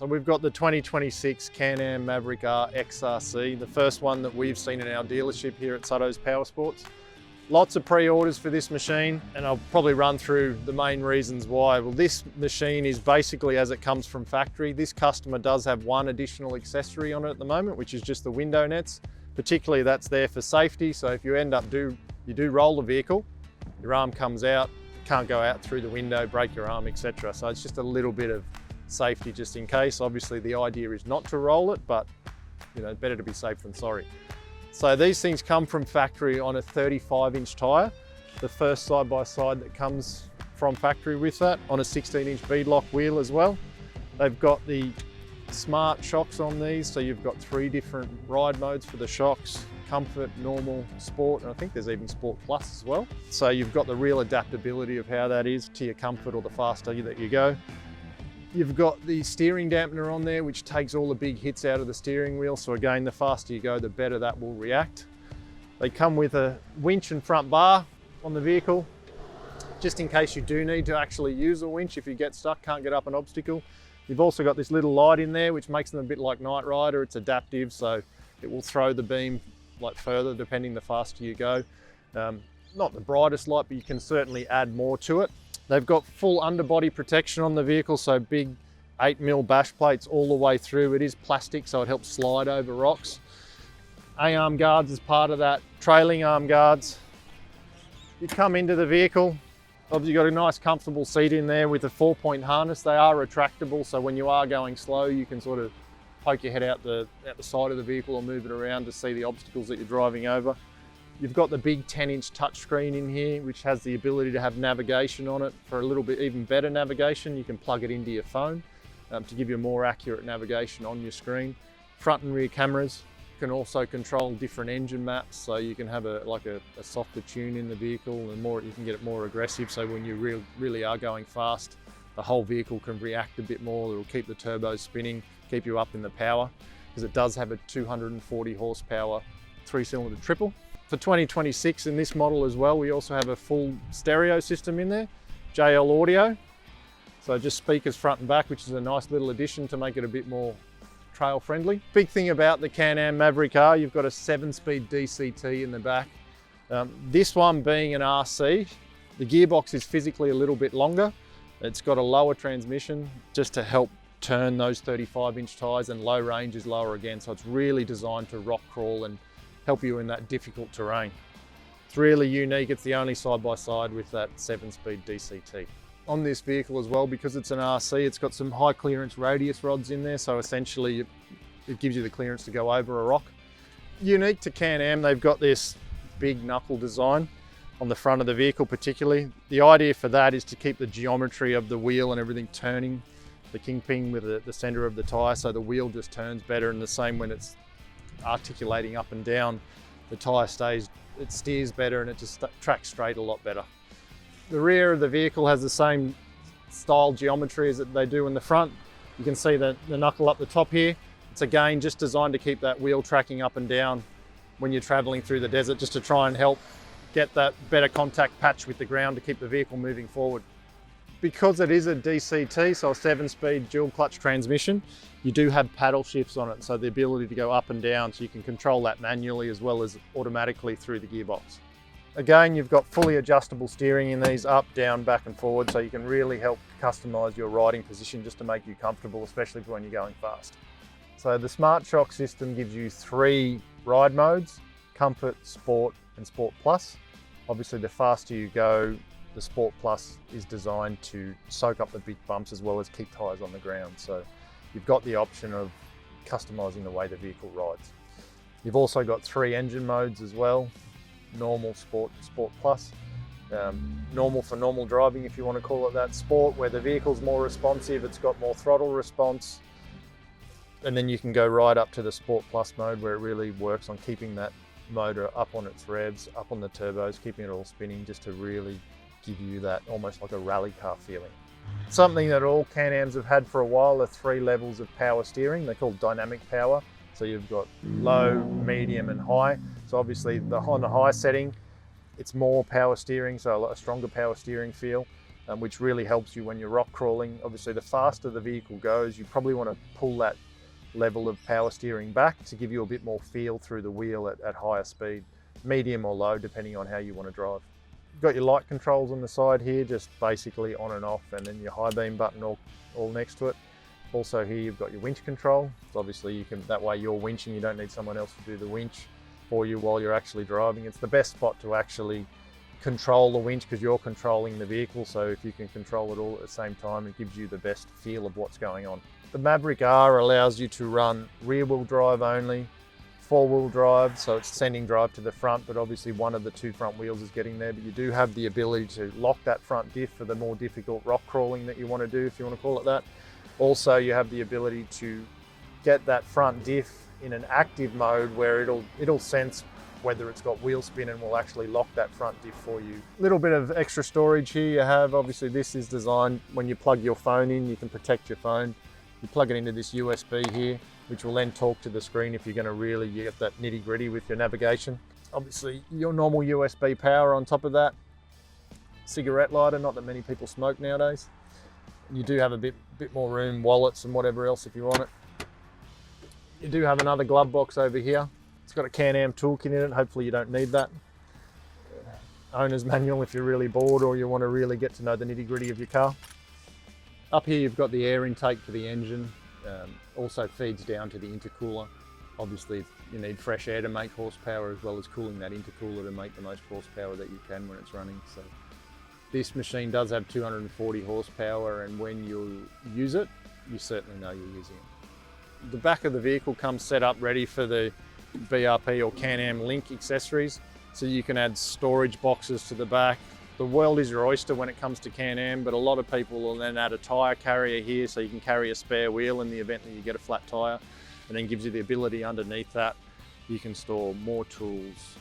So we've got the 2026 Can-Am Maverick R X RC, the first one that we've seen in our dealership here at Sutto's Powersports. Lots of pre-orders for this machine, and I'll probably run through the main reasons why. Well, this machine is basically as it comes from factory. This customer does have one additional accessory on it at the moment, which is just the window nets. Particularly that's there for safety, so if you end up you do roll the vehicle, your arm comes out, can't go out through the window, break your arm, etc. So it's just a little bit of safety just in case. Obviously the idea is not to roll it, but you know, better to be safe than sorry. So these things come from factory on a 35-inch tyre, the first side-by-side that comes from factory with that, on a 16-inch beadlock wheel as well. They've got the smart shocks on these, so you've got 3 different ride modes for the shocks: comfort, normal, sport, and I think there's even sport plus as well. So you've got the real adaptability of how that is to your comfort or the faster that you go. You've got the steering dampener on there, which takes all the big hits out of the steering wheel. So again, the faster you go, the better that will react. They come with a winch and front bar on the vehicle, just in case you do need to actually use a winch if you get stuck, can't get up an obstacle. You've also got this little light in there, which makes them a bit like Knight Rider. It's adaptive, so it will throw the beam like further depending the faster you go. Not the brightest light, but you can certainly add more to it. They've got full underbody protection on the vehicle, so big 8mm bash plates all the way through. It is plastic, so it helps slide over rocks. A-arm guards as part of that, trailing arm guards. You come into the vehicle, obviously you've got a nice comfortable seat in there with a 4-point harness. They are retractable, so when you are going slow, you can sort of poke your head out the side of the vehicle or move it around to see the obstacles that you're driving over. You've got the big 10-inch touchscreen in here, which has the ability to have navigation on it. For a little bit even better navigation, you can plug it into your phone to give you a more accurate navigation on your screen. Front and rear cameras. You can also control different engine maps, so you can have a softer tune in the vehicle, and you can get it more aggressive, so when you really are going fast, the whole vehicle can react a bit more. It'll keep the turbos spinning, keep you up in the power, because it does have a 240 horsepower 3-cylinder triple. For 2026 in this model as well, we also have a full stereo system in there, JL audio. So just speakers front and back, which is a nice little addition to make it a bit more trail friendly. Big thing about the Can-Am Maverick R, you've got a 7-speed DCT in the back. This one being an RC, the gearbox is physically a little bit longer. It's got a lower transmission just to help turn those 35-inch tyres, and low range is lower again. So it's really designed to rock crawl and help you in that difficult terrain. It's really unique. It's the only side-by-side with that 7-speed DCT. On this vehicle as well, because it's an RC, it's got some high clearance radius rods in there, so essentially it gives you the clearance to go over a rock. Unique to Can-Am, they've got this big knuckle design on the front of the vehicle particularly. The idea for that is to keep the geometry of the wheel and everything turning, the kingpin with the center of the tyre, so the wheel just turns better, and the same when it's articulating up and down, the tyre steers better, and it just tracks straight a lot better. The rear of the vehicle has the same style geometry as they do in the front. You can see the knuckle up the top here. It's again just designed to keep that wheel tracking up and down when you're traveling through the desert, just to try and help get that better contact patch with the ground to keep the vehicle moving forward. Because it is a DCT, so a 7-speed dual clutch transmission, you do have paddle shifts on it, so the ability to go up and down, so you can control that manually as well as automatically through the gearbox. Again, you've got fully adjustable steering in these, up, down, back and forward, so you can really help customize your riding position just to make you comfortable, especially when you're going fast. So the Smart-Lok system gives you 3 ride modes: comfort, sport and sport plus. Obviously the faster you go, the Sport Plus is designed to soak up the big bumps as well as keep tyres on the ground. So you've got the option of customising the way the vehicle rides. You've also got 3 engine modes as well: normal, sport, sport plus. Normal for normal driving, if you want to call it that. Sport, where the vehicle's more responsive, it's got more throttle response. And then you can go right up to the Sport Plus mode, where it really works on keeping that motor up on its revs, up on the turbos, keeping it all spinning, just to really give you that almost like a rally car feeling. Something that all Can-Ams have had for a while are 3 levels of power steering. They're called dynamic power. So you've got low, medium and high. So obviously on the high setting, it's more power steering, so a stronger power steering feel. which really helps you when you're rock crawling. Obviously, the faster the vehicle goes, you probably want to pull that level of power steering back to give you a bit more feel through the wheel at higher speed, medium or low, depending on how you want to drive. You've got your light controls on the side here, just basically on and off, and then your high beam button all next to it. Also here you've got your winch control. So obviously you can, that way you're winching, you don't need someone else to do the winch for you while you're actually driving. It's the best spot to actually control the winch because you're controlling the vehicle. So if you can control it all at the same time, it gives you the best feel of what's going on. The Maverick R allows you to run rear wheel drive only, 4-wheel drive, so it's sending drive to the front, but obviously one of the 2 front wheels is getting there, but you do have the ability to lock that front diff for the more difficult rock crawling that you want to do, if you want to call it that. Also, you have the ability to get that front diff in an active mode where it'll sense whether it's got wheel spin and will actually lock that front diff for you. Little bit of extra storage here you have. Obviously this is designed when you plug your phone in, you can protect your phone. You plug it into this USB here, which will then talk to the screen if you're going to really get that nitty gritty with your navigation. Obviously your normal USB power on top of that. Cigarette lighter, not that many people smoke nowadays. You do have a bit more room, wallets and whatever else if you want it. You do have another glove box over here. It's got a Can-Am toolkit in it. Hopefully you don't need that. Owner's manual if you're really bored or you want to really get to know the nitty gritty of your car. Up here you've got the air intake for the engine. Also feeds down to the intercooler. Obviously you need fresh air to make horsepower as well as cooling that intercooler to make the most horsepower that you can when it's running. So this machine does have 240 horsepower, and when you use it, you certainly know you're using it. The back of the vehicle comes set up ready for the BRP or Can-Am Link accessories. So you can add storage boxes to the back. The world is your oyster when it comes to Can-Am, but a lot of people will then add a tyre carrier here so you can carry a spare wheel in the event that you get a flat tyre, and then gives you the ability underneath that. You can store more tools,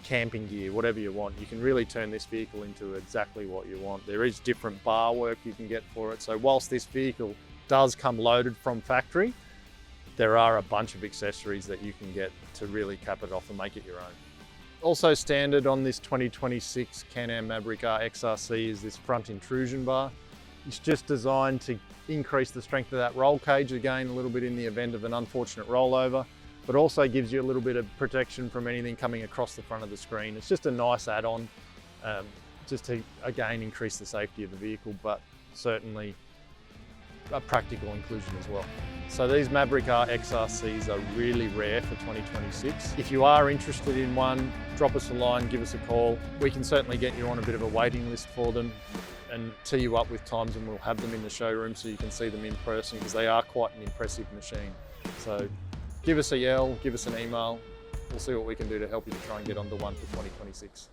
camping gear, whatever you want. You can really turn this vehicle into exactly what you want. There is different bar work you can get for it. So whilst this vehicle does come loaded from factory, there are a bunch of accessories that you can get to really cap it off and make it your own. Also standard on this 2026 Can-Am Maverick R XRC is this front intrusion bar. It's just designed to increase the strength of that roll cage again a little bit in the event of an unfortunate rollover, but also gives you a little bit of protection from anything coming across the front of the screen. It's just a nice add-on, just to again increase the safety of the vehicle, but certainly a practical inclusion as well. So these Maverick R XRCs are really rare for 2026. If you are interested in one, drop us a line, give us a call. We can certainly get you on a bit of a waiting list for them and tee you up with times, and we'll have them in the showroom so you can see them in person, because they are quite an impressive machine. So give us a yell, give us an email. We'll see what we can do to help you to try and get onto one for 2026.